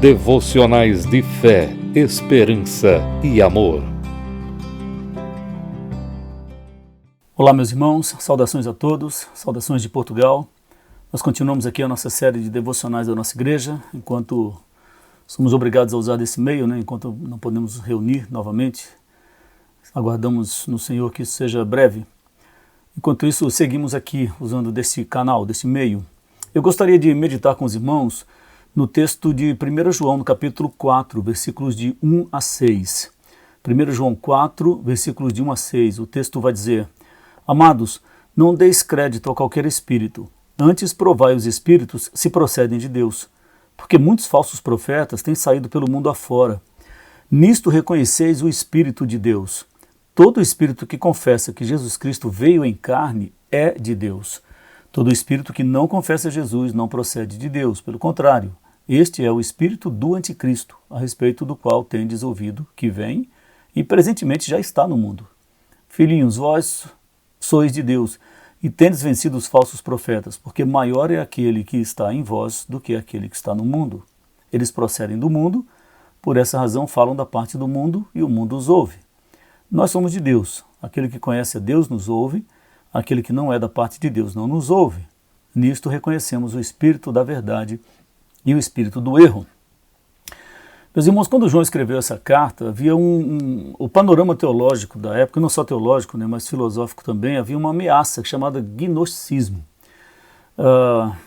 Devocionais de fé, esperança e amor. Olá, meus irmãos, saudações a todos, saudações de Portugal. Nós continuamos aqui a nossa série de devocionais da nossa igreja, enquanto somos obrigados a usar desse meio, enquanto não podemos nos reunir novamente. Aguardamos no Senhor que isso seja breve. Enquanto isso, seguimos aqui usando desse canal, desse meio. Eu gostaria de meditar com os irmãos no texto de 1 João, no capítulo 4, versículos de 1 a 6. 1 João 4, versículos de 1 a 6, o texto vai dizer: Amados, não deis crédito a qualquer espírito, antes provai os espíritos se procedem de Deus, porque muitos falsos profetas têm saído pelo mundo afora. Nisto reconheceis o Espírito de Deus. Todo espírito que confessa que Jesus Cristo veio em carne é de Deus. Todo espírito que não confessa Jesus não procede de Deus, pelo contrário, este é o espírito do anticristo, a respeito do qual tendes ouvido que vem e presentemente já está no mundo. Filhinhos, vós sois de Deus e tendes vencido os falsos profetas, porque maior é aquele que está em vós do que aquele que está no mundo. Eles procedem do mundo, por essa razão falam da parte do mundo e o mundo os ouve. Nós somos de Deus, aquele que conhece a Deus nos ouve, aquele que não é da parte de Deus não nos ouve. Nisto reconhecemos o espírito da verdade e o espírito do erro. Meus irmãos, quando João escreveu essa carta, havia o panorama teológico da época, não só teológico, mas filosófico também, havia uma ameaça chamada gnosticismo.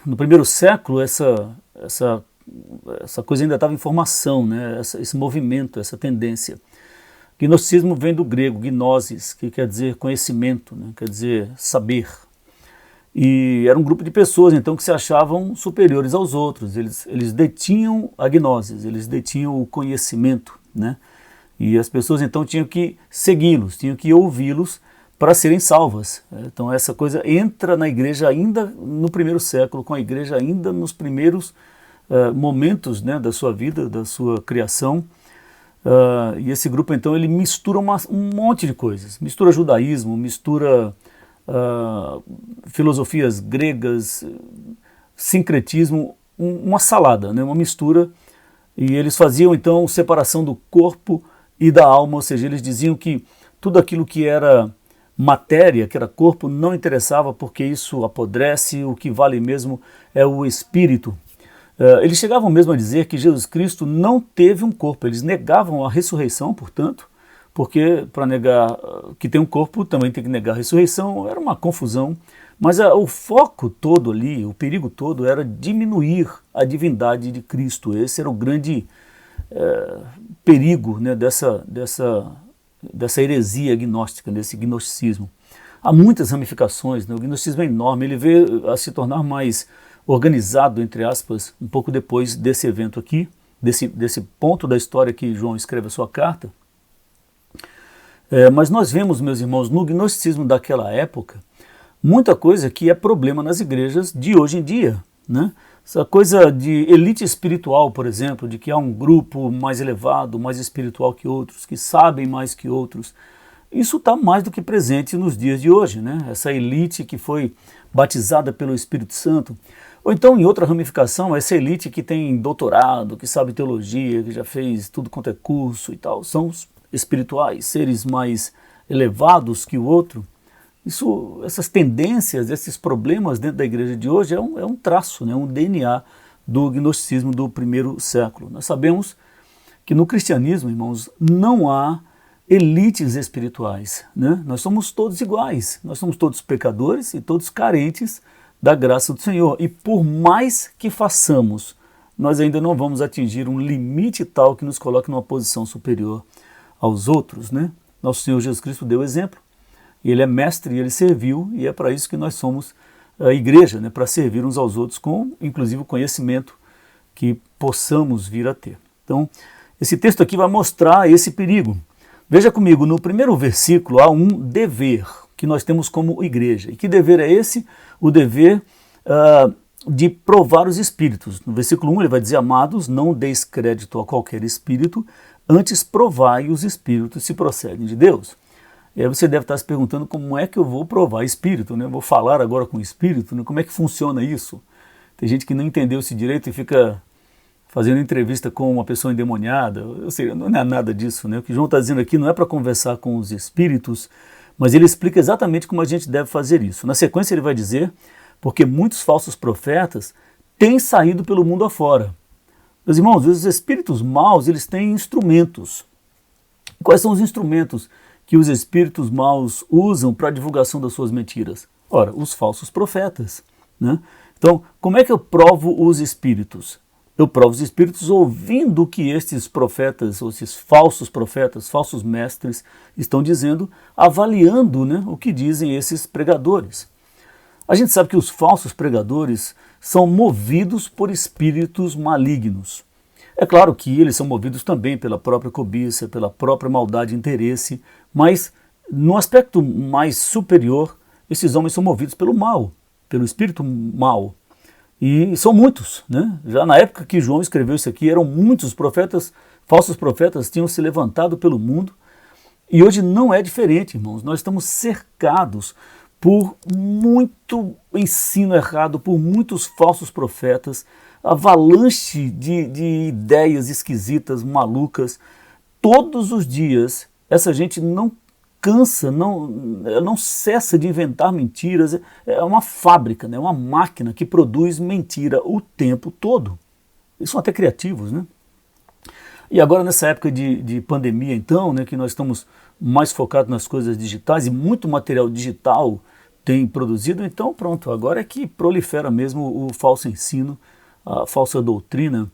No primeiro século, essa coisa ainda estava em formação, esse movimento, essa tendência. Gnosticismo vem do grego, gnosis, que quer dizer conhecimento, quer dizer saber. E era um grupo de pessoas, então, que se achavam superiores aos outros. Eles detinham a gnosis, eles detinham o conhecimento, E as pessoas, então, tinham que segui-los, tinham que ouvi-los para serem salvas. Então, essa coisa entra na igreja ainda no primeiro século, com a igreja ainda nos primeiros momentos da sua vida, da sua criação. E esse grupo, então, ele mistura um monte de coisas. Mistura judaísmo, mistura filosofias gregas, sincretismo, uma salada, uma mistura. E eles faziam, então, separação do corpo e da alma, ou seja, eles diziam que tudo aquilo que era matéria, que era corpo, não interessava porque isso apodrece, o que vale mesmo é o espírito. Eles chegavam mesmo a dizer que Jesus Cristo não teve um corpo, eles negavam a ressurreição, portanto, porque para negar que tem um corpo também tem que negar a ressurreição, era uma confusão, mas o foco todo ali, o perigo todo era diminuir a divindade de Cristo. Esse era o grande perigo dessa heresia gnóstica, desse gnosticismo. Há muitas ramificações, o gnosticismo é enorme, ele veio a se tornar mais organizado, entre aspas, um pouco depois desse evento aqui, desse ponto da história que João escreve a sua carta. Mas nós vemos, meus irmãos, no gnosticismo daquela época, muita coisa que é problema nas igrejas de hoje em dia. Essa coisa de elite espiritual, por exemplo, de que há um grupo mais elevado, mais espiritual que outros, que sabem mais que outros. Isso está mais do que presente nos dias de hoje, Essa elite que foi batizada pelo Espírito Santo. Ou então, em outra ramificação, essa elite que tem doutorado, que sabe teologia, que já fez tudo quanto é curso e tal, são os espirituais, seres mais elevados que o outro. Essas tendências, esses problemas dentro da igreja de hoje é um traço, um DNA do gnosticismo do primeiro século. Nós sabemos que no cristianismo, irmãos, não há elites espirituais. Nós somos todos iguais, nós somos todos pecadores e todos carentes da graça do Senhor. E por mais que façamos, nós ainda não vamos atingir um limite tal que nos coloque numa posição superior aos outros. Nosso Senhor Jesus Cristo deu exemplo. Ele é mestre e ele serviu, e é para isso que nós somos a igreja, para servir uns aos outros com, inclusive, o conhecimento que possamos vir a ter. Então, esse texto aqui vai mostrar esse perigo. Veja comigo, no primeiro versículo há um dever que nós temos como igreja. E que dever é esse? O dever de provar os espíritos. No versículo 1 ele vai dizer: Amados, não deis crédito a qualquer espírito, antes provai os espíritos se procedem de Deus. E aí você deve estar se perguntando como é que eu vou provar espírito, Vou falar agora com o espírito, Como é que funciona isso? Tem gente que não entendeu esse direito e fica fazendo entrevista com uma pessoa endemoniada. Eu sei, não é nada disso, né? O que João está dizendo aqui não é para conversar com os espíritos, mas ele explica exatamente como a gente deve fazer isso. Na sequência ele vai dizer, porque muitos falsos profetas têm saído pelo mundo afora. Meus irmãos, os espíritos maus, eles têm instrumentos. Quais são os instrumentos que os espíritos maus usam para a divulgação das suas mentiras? Ora, os falsos profetas, né? Então, como é que eu provo os espíritos? Eu provo os espíritos ouvindo o que estes profetas, ou esses falsos profetas, falsos mestres, estão dizendo, avaliando, né, o que dizem esses pregadores. A gente sabe que os falsos pregadores são movidos por espíritos malignos. É claro que eles são movidos também pela própria cobiça, pela própria maldade e interesse, mas no aspecto mais superior, esses homens são movidos pelo mal, pelo espírito mal. E são muitos, né? Já na época que João escreveu isso aqui, eram muitos profetas, falsos profetas tinham se levantado pelo mundo. E hoje não é diferente, irmãos. Nós estamos cercados por muito ensino errado, por muitos falsos profetas, avalanche de ideias esquisitas, malucas. Todos os dias, essa gente não cansa, não cessa de inventar mentiras. É uma fábrica, né? Uma máquina que produz mentira o tempo todo. Eles são até criativos, né? E agora nessa época de pandemia, então, né, que nós estamos mais focados nas coisas digitais e muito material digital tem produzido, então pronto, agora é que prolifera mesmo o falso ensino, a falsa doutrina.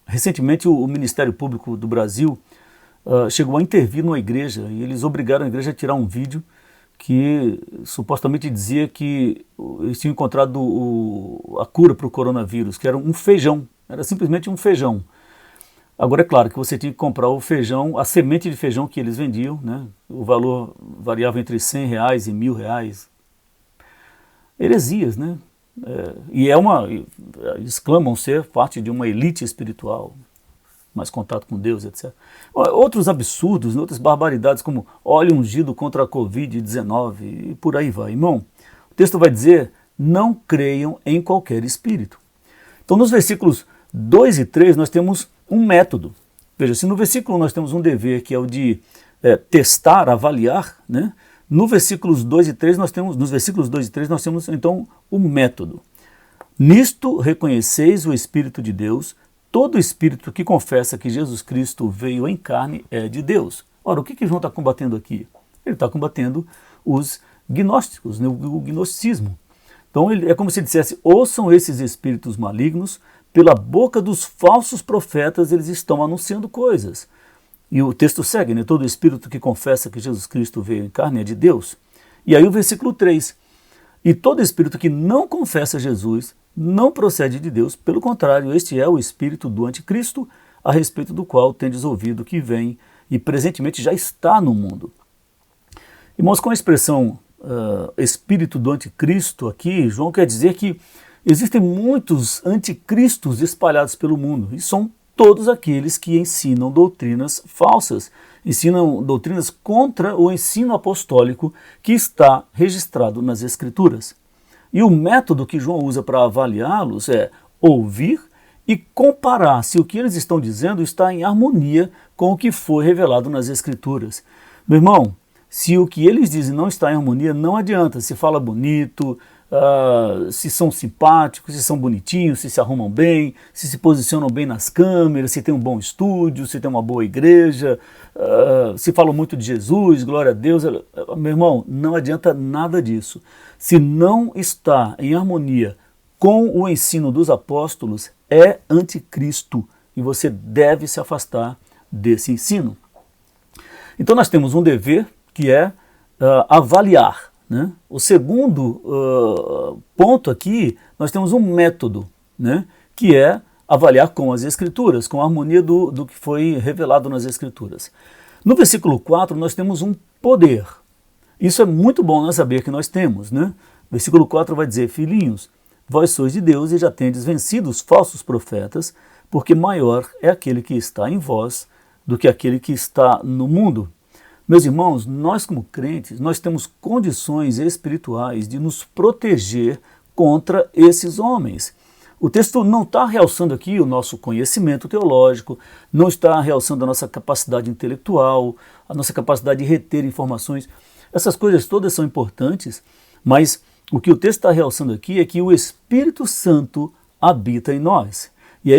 Recentemente o Ministério Público do Brasil chegou a intervir numa igreja e eles obrigaram a igreja a tirar um vídeo que supostamente dizia que eles tinham encontrado a cura para o coronavírus, que era um feijão, era simplesmente um feijão. Agora é claro que você tinha que comprar o feijão, a semente de feijão que eles vendiam, né? O valor variava entre R$100 e R$1.000. Heresias, né? Eles clamam ser parte de uma elite espiritual, mais contato com Deus, etc. Outros absurdos, outras barbaridades como óleo ungido contra a Covid-19 e por aí vai. Irmão, o texto vai dizer, não creiam em qualquer espírito. Então nos versículos 2 e 3 nós temos um método. Veja, se no versículo nós temos um dever que é o de testar, avaliar, né? Nos versículos 2 e 3 nós temos então o método. Nisto reconheceis o Espírito de Deus, todo espírito que confessa que Jesus Cristo veio em carne é de Deus. Ora, o que João está combatendo aqui? Ele está combatendo os gnósticos, né? O gnosticismo. Então é como se dissesse, ouçam esses espíritos malignos, pela boca dos falsos profetas eles estão anunciando coisas. E o texto segue, né? Todo espírito que confessa que Jesus Cristo veio em carne é de Deus. E aí o versículo 3. E todo espírito que não confessa Jesus não procede de Deus, pelo contrário, este é o espírito do anticristo, a respeito do qual tendes ouvido que vem e presentemente já está no mundo. Irmãos, com a expressão espírito do anticristo aqui, João quer dizer que existem muitos anticristos espalhados pelo mundo, e são todos aqueles que ensinam doutrinas falsas, ensinam doutrinas contra o ensino apostólico que está registrado nas Escrituras. E o método que João usa para avaliá-los é ouvir e comparar se o que eles estão dizendo está em harmonia com o que foi revelado nas Escrituras. Meu irmão, se o que eles dizem não está em harmonia, não adianta, se fala bonito, se são simpáticos, se são bonitinhos, se arrumam bem, se posicionam bem nas câmeras, se tem um bom estúdio, se tem uma boa igreja, se falam muito de Jesus, glória a Deus. Meu irmão, não adianta nada disso. Se não está em harmonia com o ensino dos apóstolos, é anticristo e você deve se afastar desse ensino. Então nós temos um dever que é avaliar. Né? O segundo ponto aqui, nós temos um método, né? Que é avaliar com as Escrituras, com a harmonia do que foi revelado nas Escrituras. No versículo 4 nós temos um poder. Isso é muito bom nós saber que nós temos. Né? Versículo 4 vai dizer, filhinhos, vós sois de Deus e já tendes vencido os falsos profetas, porque maior é aquele que está em vós do que aquele que está no mundo. Meus irmãos, nós como crentes, nós temos condições espirituais de nos proteger contra esses homens. O texto não está realçando aqui o nosso conhecimento teológico, não está realçando a nossa capacidade intelectual, a nossa capacidade de reter informações. Essas coisas todas são importantes, mas o que o texto está realçando aqui é que o Espírito Santo habita em nós. E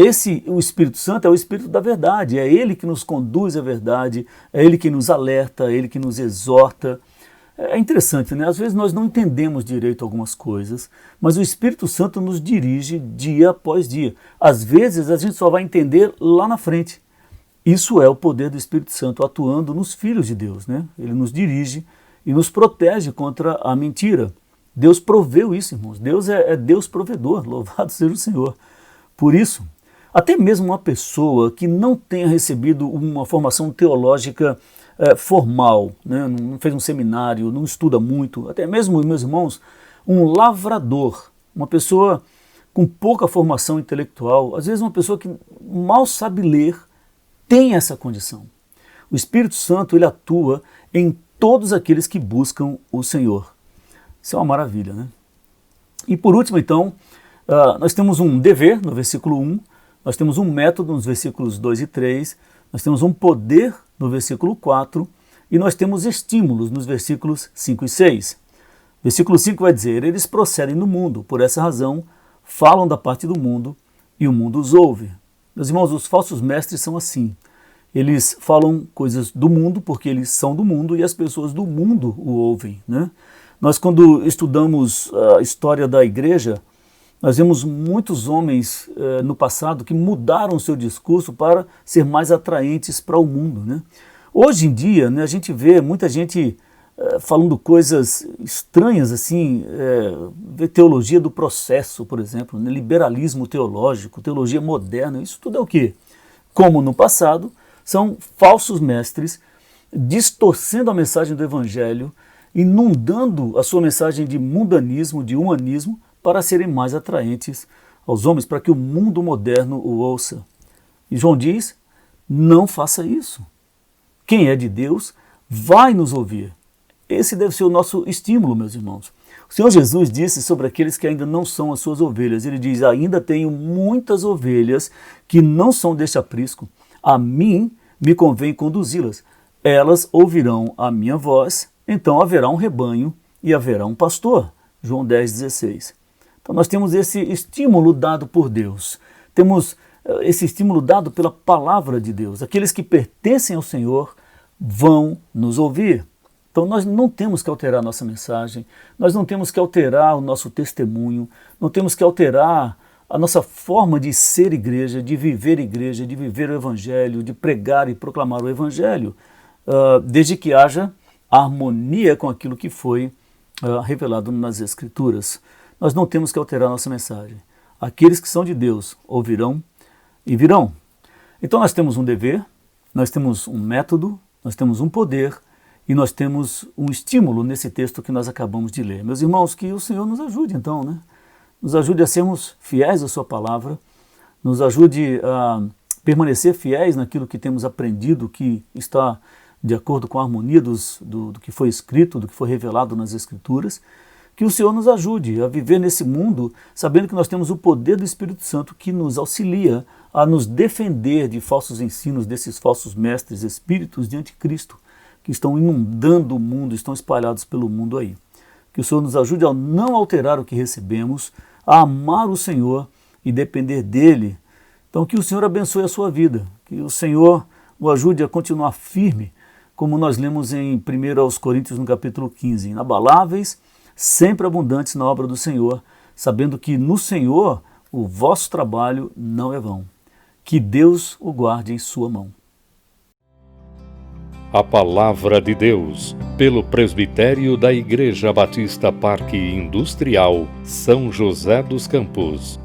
o Espírito Santo é o Espírito da verdade, é Ele que nos conduz à verdade, é Ele que nos alerta, é Ele que nos exorta. É interessante, né? Às vezes nós não entendemos direito algumas coisas, mas o Espírito Santo nos dirige dia após dia. Às vezes a gente só vai entender lá na frente. Isso é o poder do Espírito Santo atuando nos filhos de Deus, né? Ele nos dirige e nos protege contra a mentira. Deus proveu isso, irmãos. Deus é Deus provedor, louvado seja o Senhor. Por isso, até mesmo uma pessoa que não tenha recebido uma formação teológica formal, né? Não fez um seminário, não estuda muito, até mesmo, meus irmãos, um lavrador, uma pessoa com pouca formação intelectual, às vezes uma pessoa que mal sabe ler, tem essa condição. O Espírito Santo, ele atua em todos aqueles que buscam o Senhor. Isso é uma maravilha, né? E por último, então, nós temos um dever no versículo 1, nós temos um método nos versículos 2 e 3, nós temos um poder no versículo 4 e nós temos estímulos nos versículos 5 e 6. Versículo 5 vai dizer: eles procedem no mundo, por essa razão falam da parte do mundo e o mundo os ouve. Meus irmãos, os falsos mestres são assim. Eles falam coisas do mundo porque eles são do mundo e as pessoas do mundo o ouvem, né? Nós, quando estudamos a história da igreja, nós vemos muitos homens no passado que mudaram o seu discurso para ser mais atraentes para o mundo, né? Hoje em dia, né, a gente vê muita gente falando coisas estranhas, assim, vê teologia do processo, por exemplo, né, liberalismo teológico, teologia moderna, isso tudo é o quê? Como no passado, são falsos mestres distorcendo a mensagem do Evangelho, inundando a sua mensagem de mundanismo, de humanismo, para serem mais atraentes aos homens, para que o mundo moderno o ouça. E João diz: não faça isso. Quem é de Deus vai nos ouvir. Esse deve ser o nosso estímulo, meus irmãos. O Senhor Jesus disse sobre aqueles que ainda não são as suas ovelhas. Ele diz: ainda tenho muitas ovelhas que não são deste aprisco. A mim me convém conduzi-las. Elas ouvirão a minha voz, então haverá um rebanho e haverá um pastor. João 10,16. Então nós temos esse estímulo dado por Deus. Temos esse estímulo dado pela palavra de Deus. Aqueles que pertencem ao Senhor vão nos ouvir. Então nós não temos que alterar a nossa mensagem, nós não temos que alterar o nosso testemunho, não temos que alterar a nossa forma de ser igreja, de viver o Evangelho, de pregar e proclamar o Evangelho, desde que haja harmonia com aquilo que foi revelado nas Escrituras. Nós não temos que alterar a nossa mensagem. Aqueles que são de Deus ouvirão e virão. Então nós temos um dever, nós temos um método, nós temos um poder e nós temos um estímulo nesse texto que nós acabamos de ler. Meus irmãos, que o Senhor nos ajude então, né? Nos ajude a sermos fiéis à sua palavra, nos ajude a permanecer fiéis naquilo que temos aprendido, que está de acordo com a harmonia do que foi escrito, do que foi revelado nas Escrituras. Que o Senhor nos ajude a viver nesse mundo sabendo que nós temos o poder do Espírito Santo que nos auxilia a nos defender de falsos ensinos, desses falsos mestres, espíritos de anticristo, que estão inundando o mundo, estão espalhados pelo mundo aí. Que o Senhor nos ajude a não alterar o que recebemos, a amar o Senhor e depender dEle. Então que o Senhor abençoe a sua vida, que o Senhor o ajude a continuar firme, como nós lemos em 1 Coríntios no capítulo 15, inabaláveis, sempre abundantes na obra do Senhor, sabendo que no Senhor o vosso trabalho não é vão. Que Deus o guarde em sua mão. A Palavra de Deus, pelo presbitério da Igreja Batista Parque Industrial, São José dos Campos.